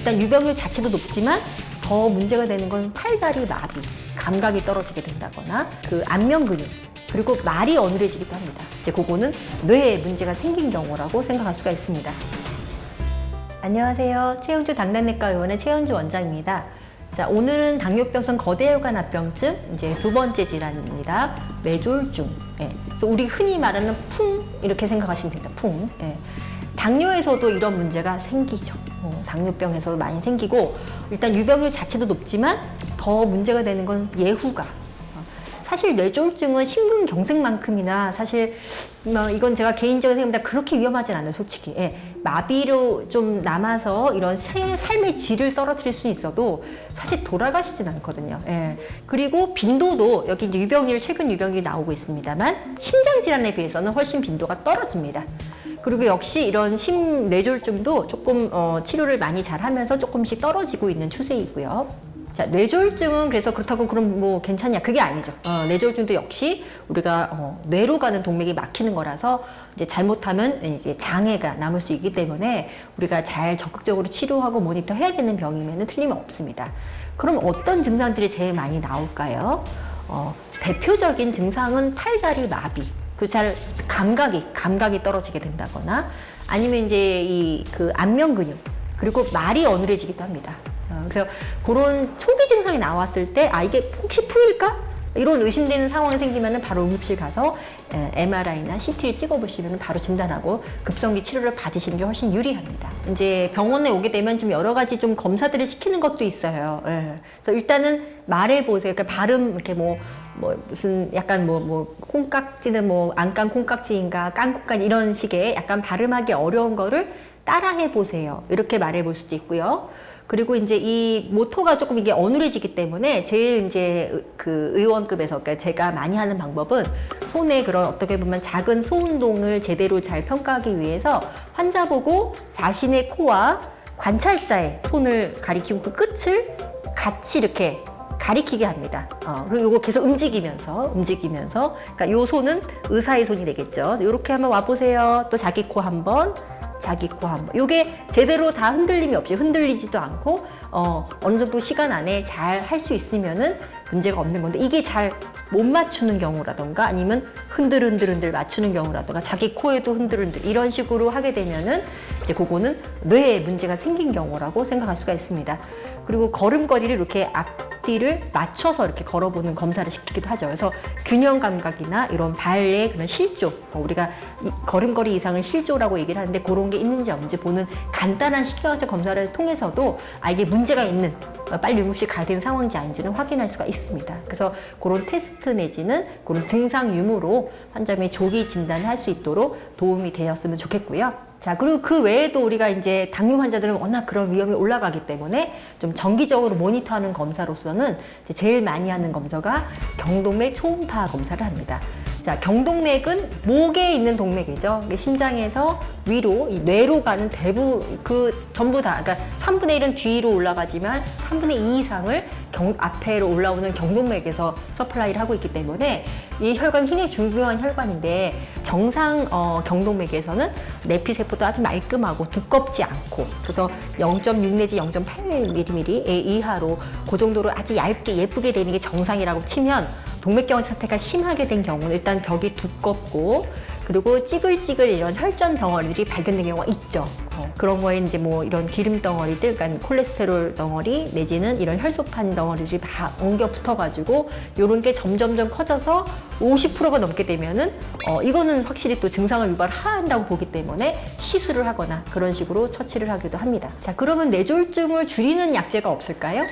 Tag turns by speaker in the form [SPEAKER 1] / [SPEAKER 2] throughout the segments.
[SPEAKER 1] 일단 유병률 자체도 높지만 더 문제가 되는 건 팔다리 마비, 감각이 떨어지게 된다거나 그 안면 근육, 그리고 말이 어눌해지기도 합니다. 이제 그거는 뇌에 문제가 생긴 경우라고 생각할 수가 있습니다. 안녕하세요. 최은주 당당내과 의원의 최은주 원장입니다. 자, 오늘은 당뇨병성 거대혈관 합병증 이제 두 번째 질환입니다. 뇌졸중. 예. 그래서 우리 흔히 말하는 풍 이렇게 생각하시면 됩니다. 풍. 예. 당뇨에서도 이런 문제가 생기죠. 당뇨병에서도 많이 생기고 일단 유병률 자체도 높지만 더 문제가 되는 건 예후가. 사실 뇌졸중은 심근경색만큼이나 사실 이건 제가 개인적인 생각입니다. 그렇게 위험하진 않아요, 솔직히. 예. 마비로 좀 남아서 이런 삶의 질을 떨어뜨릴 수 있어도 사실 돌아가시진 않거든요. 예. 그리고 빈도도 여기 이제 유병률, 최근 유병률이 나오고 있습니다만 심장 질환에 비해서는 훨씬 빈도가 떨어집니다. 그리고 역시 이런 심뇌졸중도 조금 치료를 많이 잘 하면서 조금씩 떨어지고 있는 추세이고요. 자, 뇌졸중은 그래서 그렇다고 그럼 뭐 괜찮냐? 그게 아니죠. 뇌졸중도 역시 우리가 뇌로 가는 동맥이 막히는 거라서 이제 잘못하면 이제 장애가 남을 수 있기 때문에 우리가 잘 적극적으로 치료하고 모니터 해야 되는 병이면 틀림없습니다. 그럼 어떤 증상들이 제일 많이 나올까요? 대표적인 증상은 팔다리 마비. 잘 감각이 떨어지게 된다거나 아니면 이제 그 안면 근육, 그리고 말이 어눌해지기도 합니다. 그래서 그런 초기 증상이 나왔을 때 이게 혹시 풍일까? 이런 의심되는 상황이 생기면 바로 응급실 가서 MRI나 CT를 찍어보시면 바로 진단하고 급성기 치료를 받으시는 게 훨씬 유리합니다. 이제 병원에 오게 되면 좀 여러 가지 좀 검사들을 시키는 것도 있어요. 그래서 일단은 말해보세요. 그러니까 발음 이렇게 무슨 약간 콩깍지는 안깐 콩깍지인가 깐콩깍지 이런 식의 약간 발음하기 어려운 거를 따라해 보세요. 이렇게 말해 볼 수도 있고요. 그리고 이제 이 모터가 조금 이게 어눌해지기 때문에 제일 이제 그 의원급에서 그러니까 제가 많이 하는 방법은 손에 그런 어떻게 보면 작은 소운동을 제대로 잘 평가하기 위해서 환자 보고 자신의 코와 관찰자의 손을 가리키고 그 끝을 같이 이렇게 가리키게 합니다. 그리고 이거 계속 움직이면서 그러니까 요 손은 의사의 손이 되겠죠. 이렇게 한번 와보세요. 또 자기 코 한번. 요게 제대로 다 흔들림이 없이 흔들리지도 않고 어느 정도 시간 안에 잘 할 수 있으면은 문제가 없는 건데 이게 잘 못 맞추는 경우라던가 아니면 흔들 맞추는 경우라던가 자기 코에도 흔들 이런 식으로 하게 되면은 이제 그거는 뇌에 문제가 생긴 경우라고 생각할 수가 있습니다. 그리고 걸음걸이를 이렇게 앞뒤를 맞춰서 이렇게 걸어보는 검사를 시키기도 하죠. 그래서 균형 감각이나 이런 발의 그런 실조, 우리가 걸음걸이 이상을 실조라고 얘기를 하는데 그런 게 있는지 없는지 보는 간단한 신경학적 검사를 통해서도 이게 문제가 있는 빨리 응급실 가야 되는 상황인지 아닌지는 확인할 수가 있습니다. 그래서 그런 테스트 내지는 그런 증상 유무로 환자분이 조기 진단을 할 수 있도록 도움이 되었으면 좋겠고요. 자, 그리고 그 외에도 우리가 이제 당뇨 환자들은 워낙 그런 위험이 올라가기 때문에 좀 정기적으로 모니터하는 검사로서는 이제 제일 많이 하는 검사가 경동맥 초음파 검사를 합니다. 자, 경동맥은 목에 있는 동맥이죠. 심장에서 위로, 이 뇌로 가는 전부 다, 그러니까 3분의 1은 뒤로 올라가지만 3분의 2 이상을 앞에로 올라오는 경동맥에서 서플라이를 하고 있기 때문에 이 혈관이 굉장히 중요한 혈관인데 정상 경동맥에서는 내피세포도 아주 말끔하고 두껍지 않고 그래서 0.6 내지 0.8mm 이하로 그 정도로 아주 얇게 예쁘게 되는 게 정상이라고 치면 동맥경화 상태가 심하게 된 경우는 일단 벽이 두껍고 그리고 찌글찌글 이런 혈전 덩어리들이 발견된 경우가 있죠. 그런 거에 이제 이런 기름 덩어리들, 그러니까 콜레스테롤 덩어리 내지는 이런 혈소판 덩어리들이 다 엉겨 붙어가지고 이런 게 점점점 커져서 50%가 넘게 되면은 이거는 확실히 또 증상을 유발한다고 보기 때문에 시술을 하거나 그런 식으로 처치를 하기도 합니다. 자, 그러면 뇌졸중을 줄이는 약제가 없을까요?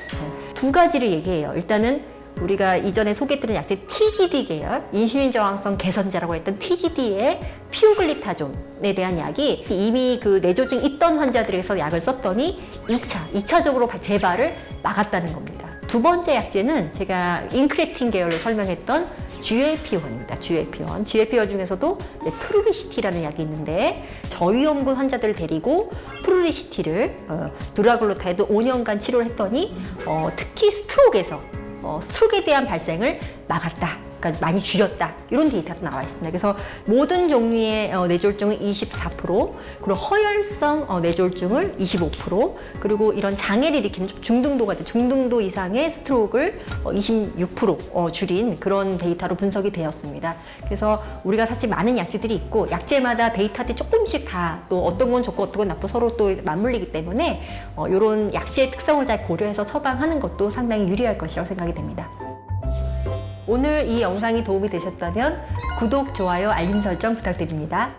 [SPEAKER 1] 두 가지를 얘기해요. 일단은 우리가 이전에 소개해드린 약제 TGD 계열, 인슐린 저항성 개선제라고 했던 TGD의 피오글리타존에 대한 약이 이미 그 뇌졸중 있던 환자들에서 약을 썼더니 2차적으로 재발을 막았다는 겁니다. 두 번째 약제는 제가 인크레틴 계열을 설명했던 GLP-1입니다. GLP-1 중에서도 프루리시티라는 약이 있는데 저위험군 환자들을 데리고 프루리시티를 드라글로타이드 5년간 치료를 했더니 특히 스트로크에 대한 발생을 막았다. 그러니까 많이 줄였다. 이런 데이터도 나와 있습니다. 그래서 모든 종류의 뇌졸중은 24%, 그리고 허혈성 뇌졸중을 25%, 그리고 이런 장애를 일으키는 중등도 이상의 스트로크를 26% 줄인 그런 데이터로 분석이 되었습니다. 그래서 우리가 사실 많은 약제들이 있고 약제마다 데이터들이 조금씩 다 또 어떤 건 좋고 어떤 건 나쁘고 서로 또 맞물리기 때문에 이런 약제의 특성을 잘 고려해서 처방하는 것도 상당히 유리할 것이라고 생각이 됩니다. 오늘 이 영상이 도움이 되셨다면 구독, 좋아요, 알림 설정 부탁드립니다.